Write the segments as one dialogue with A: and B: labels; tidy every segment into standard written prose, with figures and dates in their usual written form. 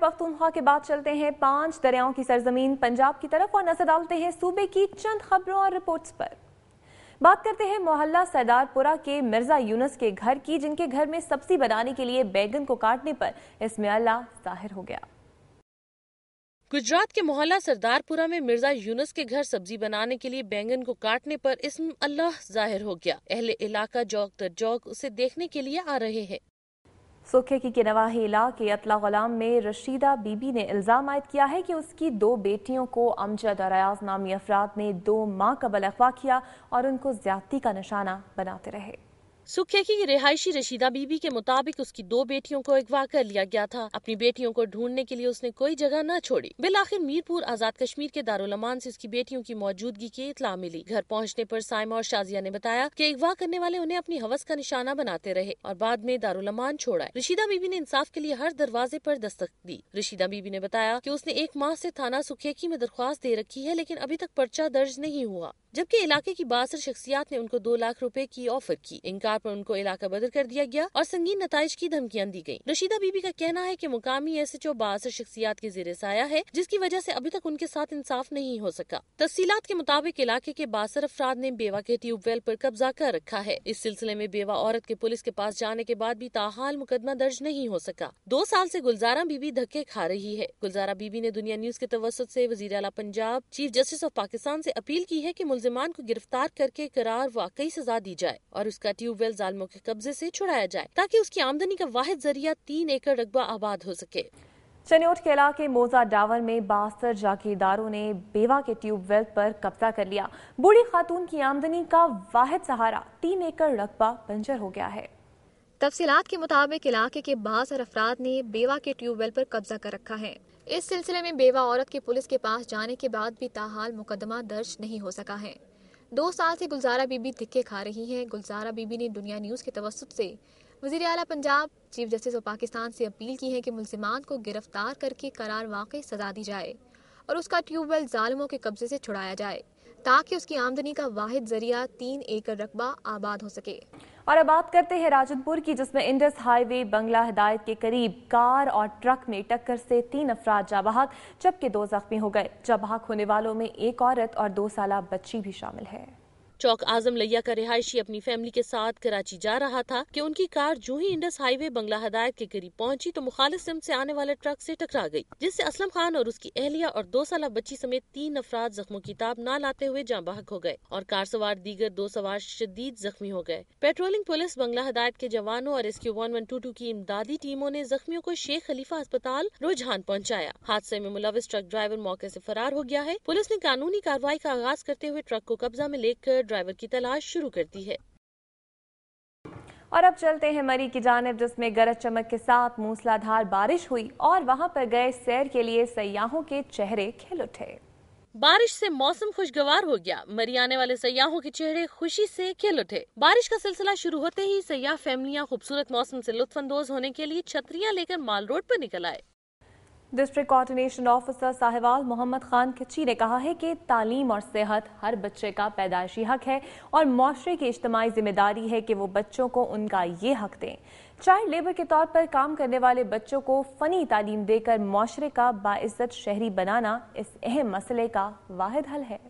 A: पख्तूनख्वा के बाद चलते हैं 5 दरियाओं की सरजमीन पंजाब की तरफ और नजर डालते हैं सूबे की चंद खबरों और रिपोर्ट्स पर। बात करते हैं मोहल्ला सरदारपुरा के मिर्जा यूनुस के घर की, जिनके घर में सब्जी बनाने के लिए बैगन को काटने पर इसमें अल्लाह जाहिर हो गया।
B: गुजरात के मोहल्ला सरदारपुरा में मिर्जा यूनुस के घर सब्जी बनाने के लिए बैंगन को काटने पर इसम अल्लाह जाहिर हो गया। अहले इलाका जौक दर जौक उसे देखने के लिए आ रहे हैं।
A: सुखेकी के नवाही इलाके अतला गुलाम में रशीदा बीबी ने इल्जाम आयद किया है कि उसकी 2 बेटियों को अमजद और अयाज नामी अफराद ने 2 माह कबल अगवा किया और उनको ज्यादती का निशाना बनाते रहे।
B: सुखेकी की रिहायशी रशीदा बीबी के मुताबिक उसकी 2 बेटियों को अगवा कर लिया गया था। अपनी बेटियों को ढूंढने के लिए उसने कोई जगह न छोड़ी। बिलाखिर मीरपुर आजाद कश्मीर के दारुल अमान से उसकी बेटियों की मौजूदगी की इत्तला मिली। घर पहुंचने पर साइमा और शाजिया ने बताया कि अगवा करने वाले उन्हें अपनी हवस का निशाना बनाते रहे और बाद में दारुल अमान छोड़ा। रशीदा बीबी ने इंसाफ के लिए हर दरवाजे पर दस्तक दी। रशीदा बीबी ने बताया कि उसने 1 माह से थाना सुखेकी में दरख्वास्त दे रखी है, लेकिन अभी तक पर्चा दर्ज नहीं हुआ, जबकि इलाके की 62 शख्सियात ने उनको 2 लाख रुपए की ऑफर की। इनकार पर उनको इलाका बदल कर दिया गया और संगीन नताइज की धमकियां दी गयी। रशीदा बीबी का कहना है कि मुकामी SHO 62 शख्सियात के ज़ेरे साया है, जिसकी वजह से अभी तक उनके साथ इंसाफ नहीं हो सका। तफसीलात के मुताबिक इलाके के 62 अफराद ने बेवा के ट्यूबवेल पर कब्जा कर रखा है। इस सिलसिले में बेवा औरत के पुलिस के पास जाने के बाद भी ताहाल मुकदमा दर्ज नहीं हो सका। 2 साल से गुलजारा बीबी धक्के खा रही है। गुलजारा बीबी ने दुनिया न्यूज के तवस्सुत से वज़ीर आला Punjab, chief justice of Pakistan से अपील की है कि मुल्जिमान को गिरफ्तार करके करार वाकई सजा दी जाए और उसका ट्यूबवेल जालिमों के कब्जे से छुड़ाया जाए, ताकि उसकी आमदनी का वाहिद जरिया 3 एकड़ रकबा आबाद हो सके।
A: चनियोट के इलाके मोजा डावर में 62 जागीरदारों ने बेवा के ट्यूबवेल पर कब्जा कर लिया। बूढ़ी खातून की आमदनी का वाहिद सहारा 3 एकड़ रकबा बंजर हो गया है।
C: तफसीलात के मुताबिक इलाके के 62 अफराद ने बेवा के ट्यूबवेल पर कब्जा कर रखा है। इस सिलसिले में बेवा औरत के पुलिस के पास जाने के बाद भी ताहाल मुकदमा दर्ज नहीं हो सका है। 2 साल से गुलजारा बीबी धिक्के खा रही हैं। गुलजारा बीबी ने दुनिया न्यूज के तवस्सुत से वज़ीर आला Punjab, chief justice of Pakistan से अपील की है कि मुल्जिमान को गिरफ्तार करके करार वाकई सजा दी जाए और उसका ट्यूबवेल जालिमों के कब्जे से छुड़ाया जाए, ताकि उसकी आमदनी का वाहिद जरिया 3 एकड़ रकबा आबाद हो सके।
A: और अब बात करते हैं राजनपुर की, जिसमें इंडस हाईवे बंगला हिदायत के करीब कार और ट्रक में टक्कर से 3 अफराद जाँ बहक, जबकि 2 जख्मी हो गए। जाँ बहक होने वालों में 1 औरत और 2 साला बच्ची भी शामिल है।
B: चौक आजम लिया का रिहायशी अपनी फैमिली के साथ कराची जा रहा था कि उनकी कार जो ही इंडस हाईवे बंगला हिदायत के करीब पहुंची तो मुखालिफ सिमत से आने वाले ट्रक से टकरा गई, जिससे असलम खान और उसकी अहलिया और 2 साला बच्ची समेत 3 अफराद जख्मों की ताब न लाते हुए जाँ बहक हो गए और कार सवार दीगर 2 सवार शदीद जख्मी हो गए। पेट्रोलिंग पुलिस, बंगला हिदायत के जवानों और SQ 1122 की इमदादी टीमों ने जख्मियों को शेख खलीफा अस्पताल रुझान पहुँचाया। हादसे में मुलविस ट्रक ड्राइवर मौके से फरार हो गया है। पुलिस ने कानूनी कार्रवाई का आगाज करते हुए ट्रक को कब्जा में लेकर ड्राइवर की तलाश शुरू करती है।
A: और अब चलते हैं मरी की जानिब, जिसमें गरज चमक के साथ मूसलाधार बारिश हुई और वहां पर गए सैर के लिए सयाहों के चेहरे खिल उठे।
B: बारिश से मौसम खुशगवार हो गया। मरी आने वाले सयाहों के चेहरे खुशी से खिल उठे। बारिश का सिलसिला शुरू होते ही सयाह फैमिलियां खूबसूरत मौसम से लुत्फानंदोज होने के लिए छतरियां लेकर माल रोड पर निकल आए।
A: District coordination officer Sahiwal Mohammad Khan Khachi ने कहा है कि तालीम और सेहत हर बच्चे का पैदाइशी हक है और मुआशरे की इज्तिमाई जिम्मेदारी है कि वो बच्चों को उनका ये हक दें। चाइल्ड लेबर के तौर पर काम करने वाले बच्चों को फनी तालीम देकर मुआशरे का बाइज्जत शहरी बनाना इस अहम मसले का वाहिद हल है।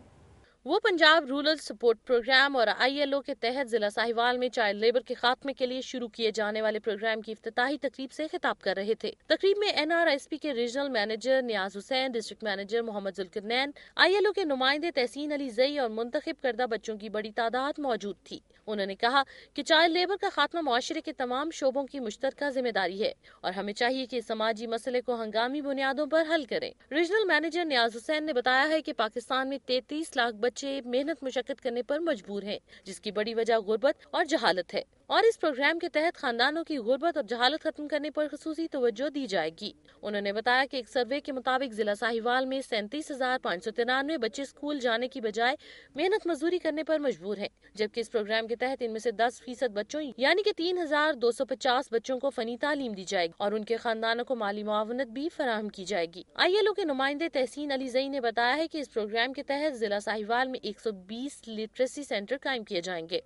B: वो पंजाब रूरल सपोर्ट प्रोग्राम और ILO के तहत जिला साहिवाल में चाइल्ड लेबर के खात्मे के लिए शुरू किए जाने वाले प्रोग्राम की इफ्तिताही तकरीब से खिताब कर रहे थे। तकरीब में NRSP के regional manager Niaz Hussain, district manager Muhammad Zulqarnain, ILO के नुमाइंदे तहसीन अली जई और मुंतखब करदा बच्चों की बड़ी तादाद मौजूद थी। उन्होंने कहा कि चाइल्ड लेबर का खात्मा मुआशरे के तमाम शोबों की मुश्तरका जिम्मेदारी है और हमें चाहिए कि समाजी मसले को हंगामी बुनियादों पर हल करें। रीजनल मैनेजर नियाज हुसैन ने बताया है कि पाकिस्तान में 33 लाख बच्चे मेहनत मुशक्कत करने पर मजबूर हैं, जिसकी बड़ी वजह गुर्बत और जहालत है और इस प्रोग्राम के तहत खानदानों की गुर्बत और जहालत खत्म करने पर खुसूसी तवज्जो दी जाएगी। उन्होंने बताया कि एक सर्वे के मुताबिक जिला साहिवाल में 37,593 बच्चे स्कूल जाने की बजाय मेहनत मजदूरी करने पर मजबूर हैं, जबकि इस प्रोग्राम के तहत इनमें से 10% बच्चों यानी कि 3,250 बच्चों को फनी तालीम दी जाएगी और उनके खानदानों को माली मुआवनत भी फराहम की जाएगी। ILO के नुमाइंदे तहसीन अली जई ने बताया है कि इस प्रोग्राम के तहत जिला साहिवाल में 120 लिटरेसी सेंटर कायम किए जाएंगे।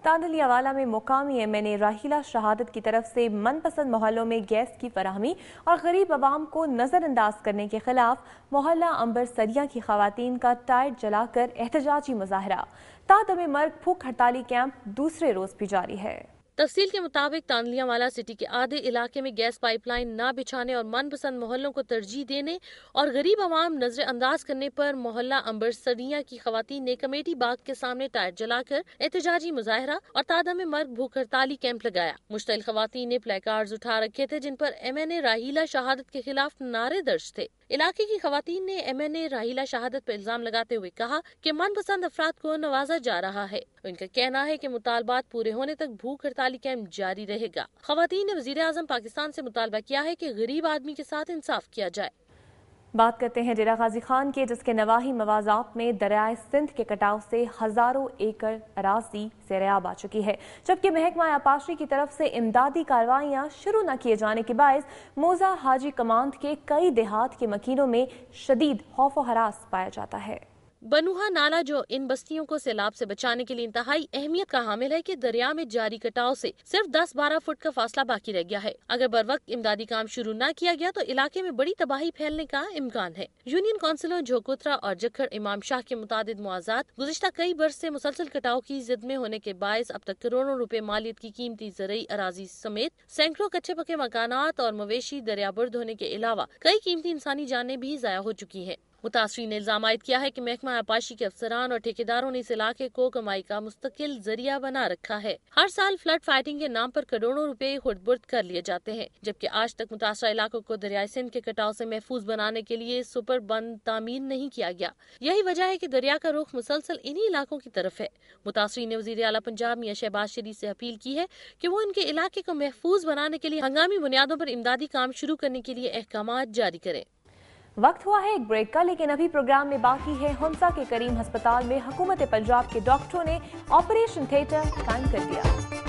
A: तांदलियावाला में मुकामी MNA राहीला शहादत की तरफ से मनपसंद मोहल्लों में गैस की फराहमी और गरीब आवाम को नजरअंदाज करने के खिलाफ मोहल्ला अंबरसरिया की खवातीन का टायर जलाकर एहतजाजी मुजाहरा। तादमे मर्ग भूख हड़ताली कैंप दूसरे रोज भी जारी है।
B: तफसील के मुताबिक तांदलियावाला सिटी के आधे इलाके में गैस पाइपलाइन न बिछाने और मनपसंद मोहल्लों को तरजीह देने और गरीब आवाम नजरअंदाज करने पर मोहल्ला अंबरसरिया की खवातीन ने कमेटी बाग के सामने टायर जलाकर एहतजाजी मुजाहरा और तादमे मर्ग भूख हड़ताली कैंप लगाया। मुश्तइल खवातीन ने प्लेकार्ड्स उठा रखे थे जिन पर MNA राहीला शहादत के खिलाफ नारे दर्ज थे। इलाके की खवातीन ने MNA राहीला शहादत पर इल्जाम लगाते हुए कहा कि मनपसंद अफराद को नवाजा जा रहा है। उनका कहना है कि मुतालबात पूरे होने तक भूख हड़ताली कैंप जारी रहेगा। खवातीन ने वजीर आजम पाकिस्तान से मुतालबा किया है कि गरीब आदमी के साथ इंसाफ किया जाए।
A: बात करते हैं डेरा गाजी खान के, जिसके नवाही मवाज़ात में दरियाए सिंध के कटाव से हजारों एकड़ अराजी ज़ेर-ए-आब आ चुकी है, जबकि महकमा आबपाशी की तरफ से इमदादी कार्रवाइयाँ शुरू न किए जाने के बायस मोजा हाजी कमांड के कई देहात के मकीनों में शदीद खौफ व हरास पाया जाता है।
B: बनुहा नाला जो इन बस्तियों को सैलाब से बचाने के लिए इंतहाई अहमियत का हामिल है कि दरिया में जारी कटाव से सिर्फ 10-12 फुट का फासला बाकी रह गया है। अगर बर वक्त इमदादी काम शुरू न किया गया तो इलाके में बड़ी तबाही फैलने का इम्कान है। यूनियन काउंसिलों झोकोत्रा और जखड़ इमाम शाह के मुतादिद मुआवजात गुज़िश्ता कई बरस से मुसलसल कटाव की जिद में होने के बायस अब तक करोड़ों रुपए मालियत की कीमती ज़रई अराजी समेत सैकड़ों कच्चे पक्के मकानात और मवेशी दरियाबुर्द होने के अलावा कई कीमती इंसानी जानें भी ज़ाया हो चुकी हैं। मुतासरीन ने इल्जाम आयद किया है कि महकमा आबपाशी के अफसरान और ठेकेदारों ने इस इलाके को कमाई का मुस्तकिल जरिया बना रखा है। हर साल फ्लड फाइटिंग के नाम पर करोड़ों रुपए हुर्द-बुर्द कर लिए जाते हैं, जबकि आज तक मुतासरा इलाकों को दरियाई सिंध के कटाव से महफूज बनाने के लिए सुपर बंद तामीर नहीं किया गया। यही वजह है कि दरिया का रुख मुसलसल इन्हीं इलाकों की तरफ है। मुतासरीन ने वजीर आला पंजाब मियां शहबाज शरीफ से अपील की है कि वो इनके इलाके को महफूज बनाने के लिए हंगामी बुनियादों पर इमदादी काम शुरू करने के लिए अहकामात जारी करें।
A: वक्त हुआ है एक ब्रेक का, लेकिन अभी प्रोग्राम में बाकी है हुंसा के करीम अस्पताल में हुकूमत पंजाब के डॉक्टरों ने ऑपरेशन थिएटर कायम कर दिया।